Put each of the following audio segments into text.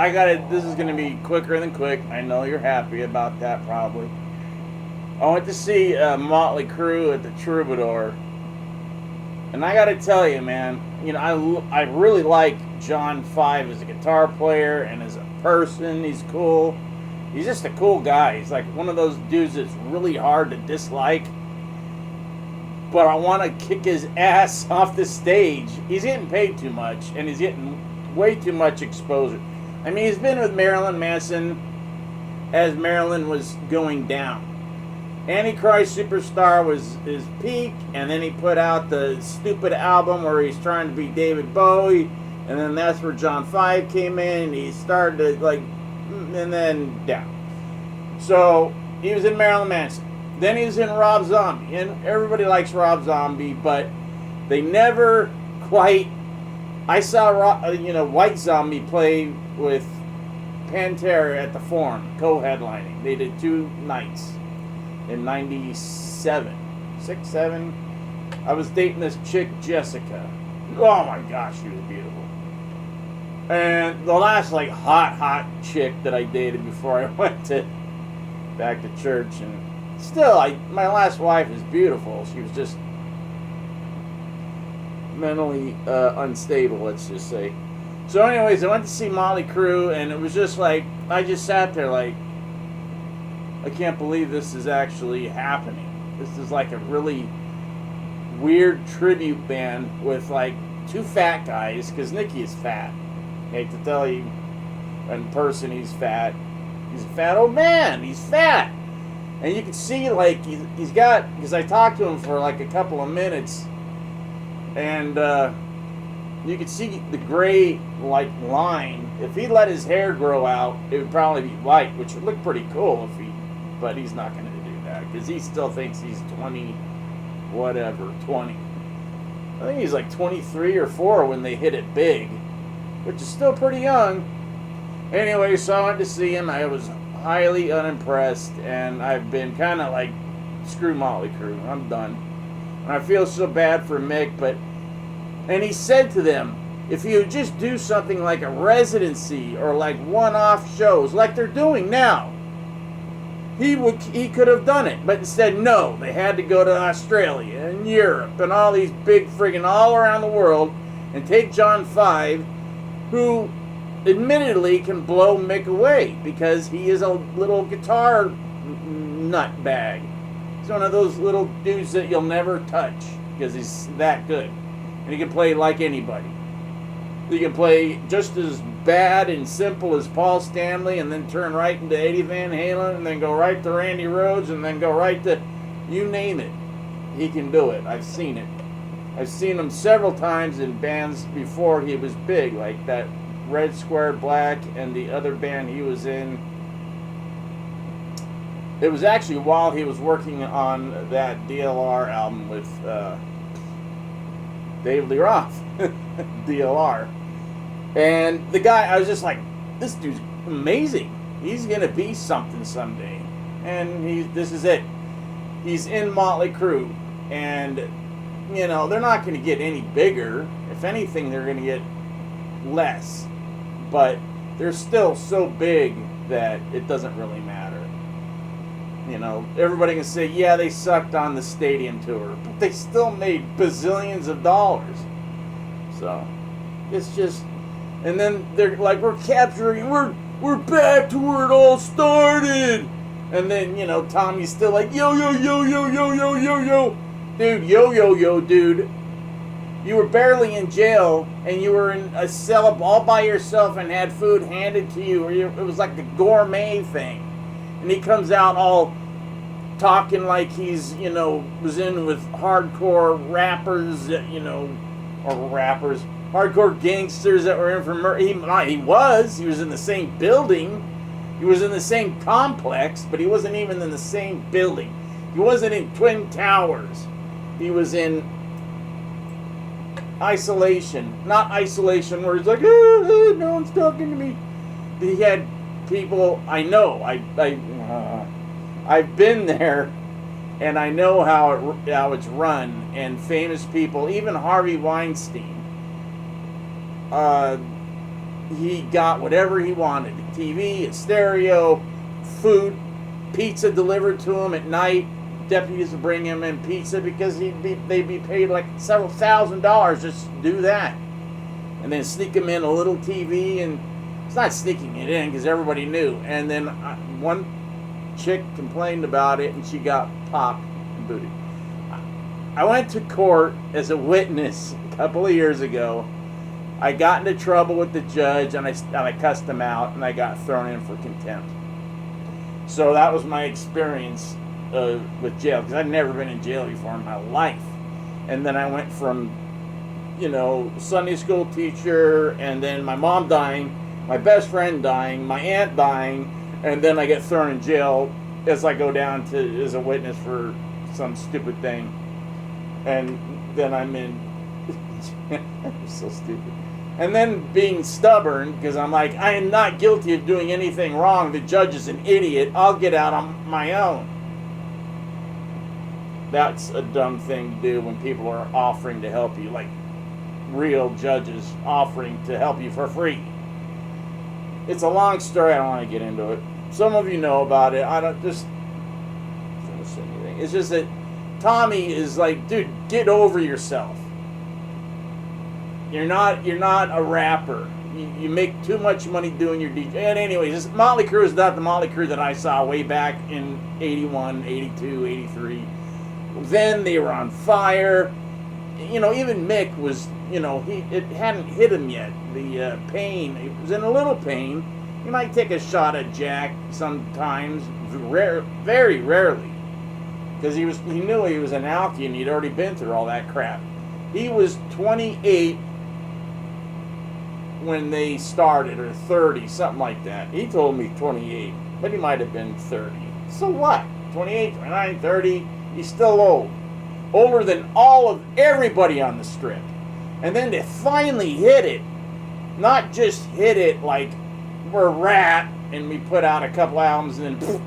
I got it. This is going to be quicker than quick. I know you're happy about that, probably. I went to see Motley Crue at the Troubadour, and I got to tell you, man, I really like John Five as a guitar player and as a person. He's cool. He's just a cool guy. He's like one of those dudes that's really hard to dislike, but I want to kick his ass off the stage. He's getting paid too much, and he's getting way too much exposure. I mean, he's been with Marilyn Manson as Marilyn was going down. Antichrist Superstar was his peak, and then he put out the stupid album where he's trying to be David Bowie, and then that's where John 5 came in, and he started to, like, and then down. So, he was in Marilyn Manson. Then he was in Rob Zombie, and everybody likes Rob Zombie, but they never quite... I saw, White Zombie play with Pantera at the Forum, co-headlining. They did 2 nights in 97, 6, 7. I was dating this chick, Jessica. Oh my gosh, she was beautiful. And the last, like, hot chick that I dated before I went back to church, and still, my last wife is beautiful. She was just mentally unstable, let's just say. So anyways, I went to see Motley Crue, and it was just like, I just sat there like, I can't believe this is actually happening. This is like a really weird tribute band with like 2 fat guys, because Nicky is fat. I hate to tell you, in person he's fat. He's a fat old man. He's fat. And you can see, like, he's got, because I talked to him for like a couple of minutes, and you could see the gray, like, line. If he let his hair grow out, it would probably be white, which would look pretty cool if he, but he's not going to do that, because he still thinks he's 20. I think he's like 23 or 4 when they hit it big, which is still pretty young. Anyway, so I went to see him. I was highly unimpressed, and I've been kind of like, screw Motley Crue, I'm done. And I feel so bad for Mick, and he said to them, if you would just do something like a residency or like one-off shows like they're doing now, he could have done it. But instead, no, they had to go to Australia and Europe and all these big friggin' all around the world and take John 5, who admittedly can blow Mick away because he is a little guitar nutbag. He's one of those little dudes that you'll never touch because he's that good. And he can play like anybody. He can play just as bad and simple as Paul Stanley, and then turn right into Eddie Van Halen, and then go right to Randy Rhoads, and then go right to you name it. He can do it. I've seen it. I've seen him several times in bands before he was big, like that Red Square Black and the other band he was in. It was actually while he was working on that DLR album with Dave Lee Roth. DLR. And the guy, I was just like, this dude's amazing. He's going to be something someday. And this is it. He's in Motley Crue. And, you know, they're not going to get any bigger. If anything, they're going to get less. But they're still so big that it doesn't really matter. You know, everybody can say, yeah, they sucked on the stadium tour. But they still made bazillions of dollars. So, it's just... And then they're like, we're capturing, we're back to where it all started. And then, you know, Tommy's still like, yo, yo, yo, yo, yo, yo, yo, yo. Dude, yo, yo, yo, dude. You were barely in jail, and you were in a cell all by yourself and had food handed to you. It was like a gourmet thing. And he comes out all talking like he's, you know, was in with hardcore rappers, you know, or rappers. Hardcore gangsters that were in for murder. He was in the same building. He was in the same complex, but he wasn't even in the same building. He wasn't in Twin Towers. He was in isolation. Not isolation where he's like, no one's talking to me. He had people, I know, I've been there, and I know how it's run, and famous people, even Harvey Weinstein, he got whatever he wanted. A TV, a stereo, food, pizza delivered to him at night. Deputies would bring him in pizza because they'd be paid like several $1,000s just to do that. And then sneak him in a little TV, and it's not sneaking it in because everybody knew. And then one chick complained about it, and she got popped and booted. I went to court as a witness a couple of years ago I got into trouble with the judge, and I cussed him out, and I got thrown in for contempt. So that was my experience with jail, because I'd never been in jail before in my life. And then I went from, Sunday school teacher, and then my mom dying, my best friend dying, my aunt dying, and then I get thrown in jail as I go down to as a witness for some stupid thing. And then I'm in. I'm so stupid. And then being stubborn, because I'm like, I am not guilty of doing anything wrong. The judge is an idiot. I'll get out on my own. That's a dumb thing to do when people are offering to help you, like real judges offering to help you for free. It's a long story. I don't want to get into it. Some of you know about it. I don't just say anything. It's just that Tommy is like, dude, get over yourself. You're not a rapper. You make too much money doing your DJ. And anyways, this Motley Crue is not the Motley Crue that I saw way back in 81, 82, 83. Then they were on fire. Even Mick was, it hadn't hit him yet. The pain, he was in a little pain. He might take a shot at Jack sometimes, very rarely. Because he knew he was an alkie and he'd already been through all that crap. He was 28 when they started, or 30, something like that. He told me 28, but he might have been 30. So what? 28, 29, 30, he's still old. Older than everybody on the strip. And then to finally hit it, not just hit it like we're Rat and we put out a couple albums and then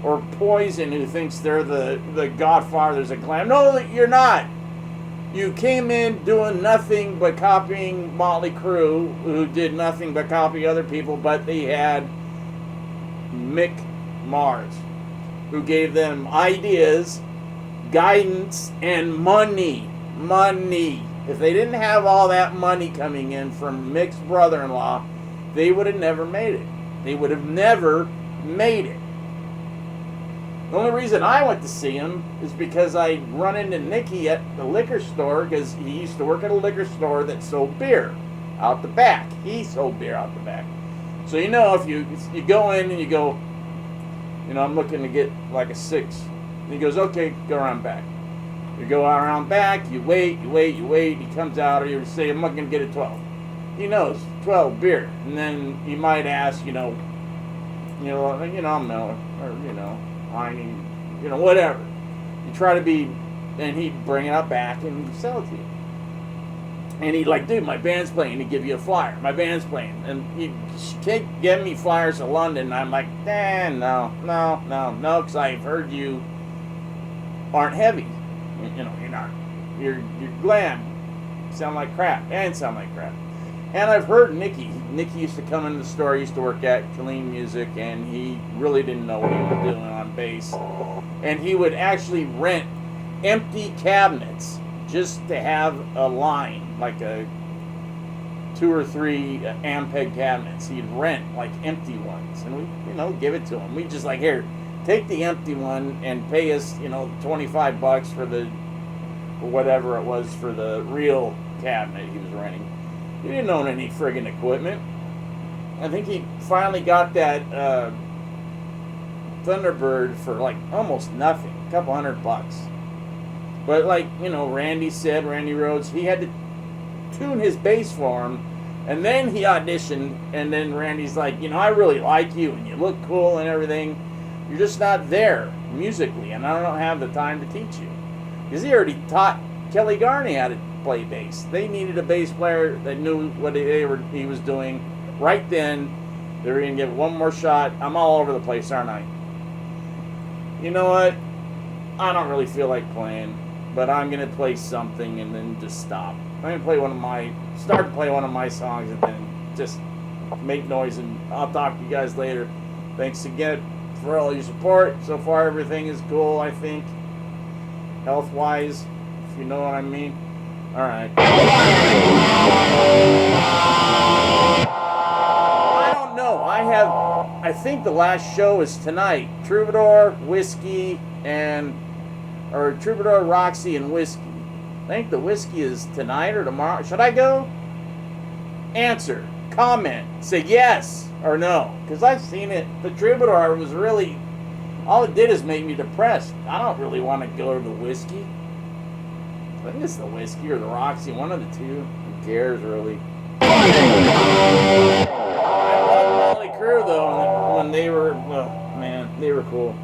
or Poison, who thinks they're the godfathers of glam. No, you're not. You came in doing nothing but copying Motley Crue, who did nothing but copy other people, but they had Mick Mars, who gave them ideas, guidance, and money. Money. If they didn't have all that money coming in from Mick's brother-in-law, they would have never made it. They would have never made it. The only reason I went to see him is because I run into Nicky at the liquor store, because he used to work at a liquor store that sold beer out the back. He sold beer out the back. So if you go in and you go, I'm looking to get like a 6. And he goes, okay, go around back. You go around back, you wait, he comes out, or you say, I'm looking to get a 12. He knows, 12 beer. And then he might ask, I'm Miller, or, Heine, whatever. You try to be, and he'd bring it up back and he'd sell it to you. And he'd like, dude, my band's playing. He'd give you a flyer. My band's playing. And he'd give me flyers to London. And I'm like, no, because I've heard you aren't heavy. You're not. You're glam. You sound like crap. And sound like crap. And I've heard Nicky. Nicky used to come into the store. He used to work at Clean Music, and he really didn't know what he was doing on bass. And he would actually rent empty cabinets just to have a line, like a 2 or 3 Ampeg cabinets. He'd rent like empty ones, and we, give it to him. We just like, here, take the empty one and pay us, $25 for whatever it was for the real cabinet he was renting. He didn't own any friggin' equipment. I think he finally got that Thunderbird for like almost nothing, a couple $100. But like, Randy Rhoads, he had to tune his bass for him, and then he auditioned, and then Randy's like, I really like you, and you look cool and everything. You're just not there musically, and I don't have the time to teach you. Because he already taught Kelly Garney how to play bass. They needed a bass player that knew what he was doing right then. They were going to give it one more shot. I'm all over the place, aren't I? You know what? I don't really feel like playing, but I'm going to play something and then just stop. I'm going to play start to play one of my songs and then just make noise, and I'll talk to you guys later. Thanks again for all your support. So far, everything is cool, I think, health-wise, if you know what I mean. All right. I don't know. I think the last show is tonight. Troubadour, Whiskey, or Troubadour, Roxy, and Whiskey. I think the Whiskey is tonight or tomorrow. Should I go? Answer, comment, say yes or no. Because I've seen it. The Troubadour was really, all it did is make me depressed. I don't really want to go to the whiskey. I think it's the whiskey or the Roxy, one of the two. Who cares, really? I love Motley Crue, though, when they were, oh, man, they were cool.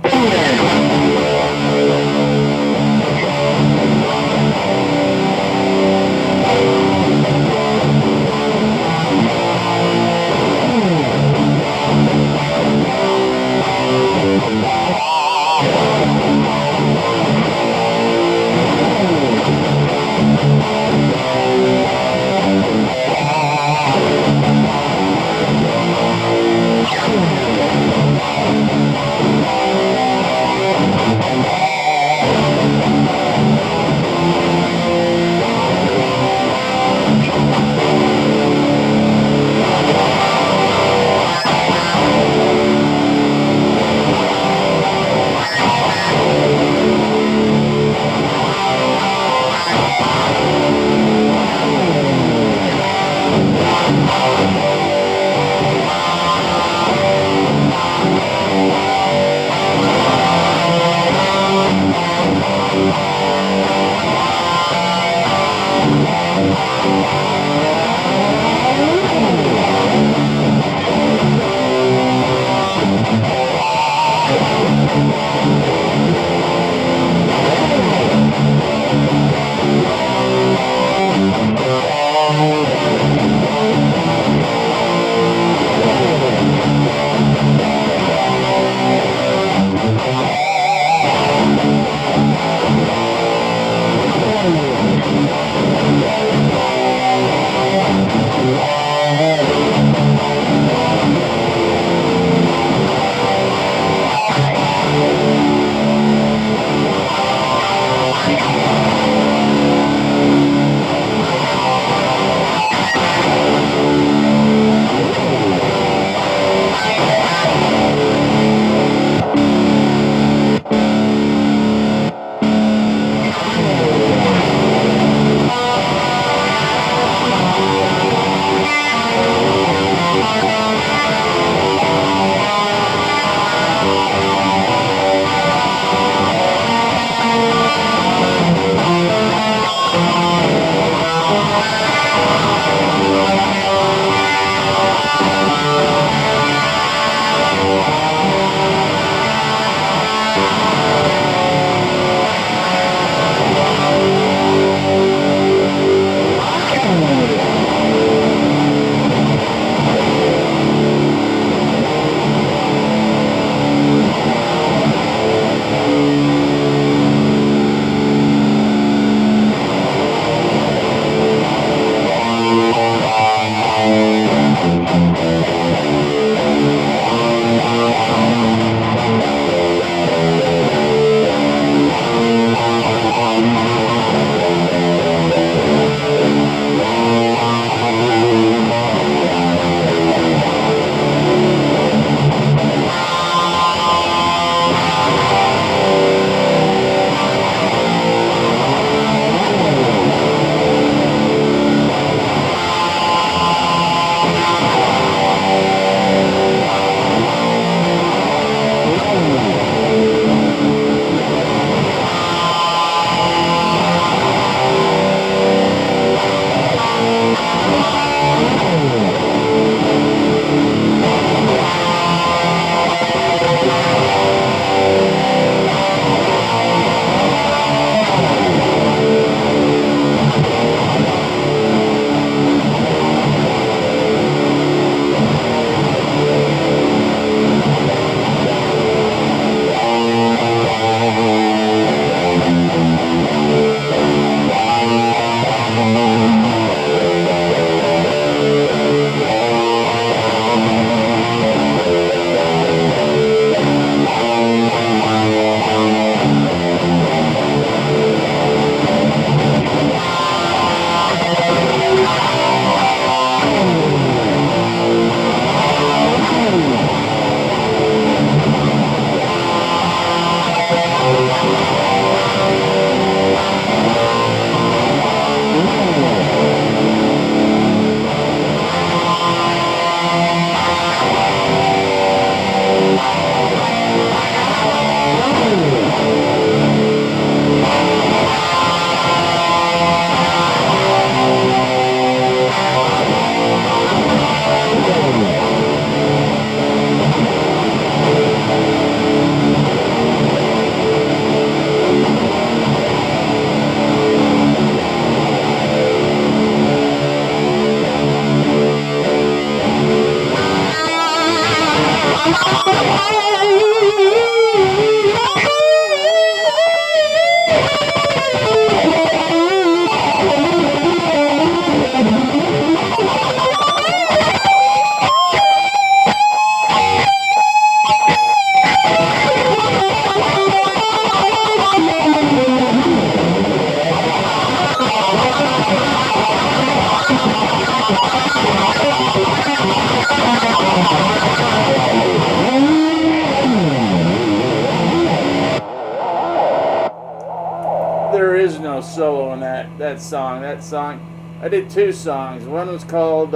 piano solo in that song. That song, I did 2 songs. One was called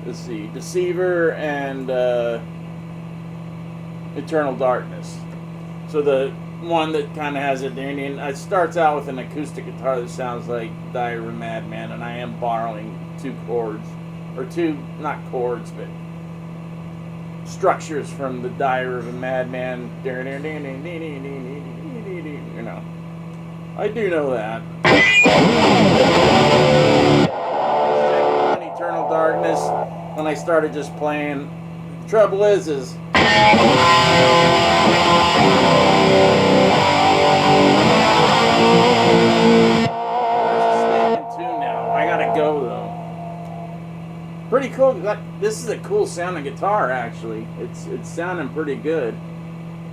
let's see, Deceiver and Eternal Darkness. So the one that kind of has it there, and it starts out with an acoustic guitar that sounds like Diary of a Madman, and I am borrowing 2 chords, or 2, not chords, but structures from the Diary of a Madman. You know, I do know that. Eternal Darkness, when I started just playing. The trouble is I gotta go though. Pretty cool. This is a cool sounding guitar, actually. It's sounding pretty good.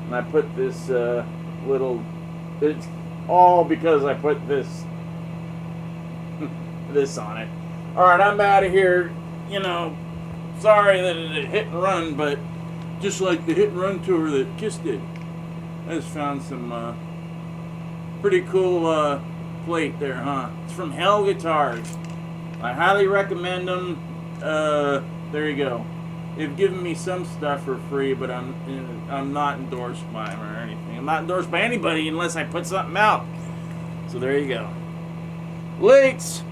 And I put this little. It's all because I put this on it. All right, I'm out of here. You know, sorry that it hit and run, but just like the hit and run tour that Kiss did, I just found some pretty cool plate there, huh? It's from Hell Guitars. I highly recommend them. There you go. They've given me some stuff for free, but I'm not endorsed by them or anything. I'm not endorsed by anybody unless I put something out. So there you go. Lates.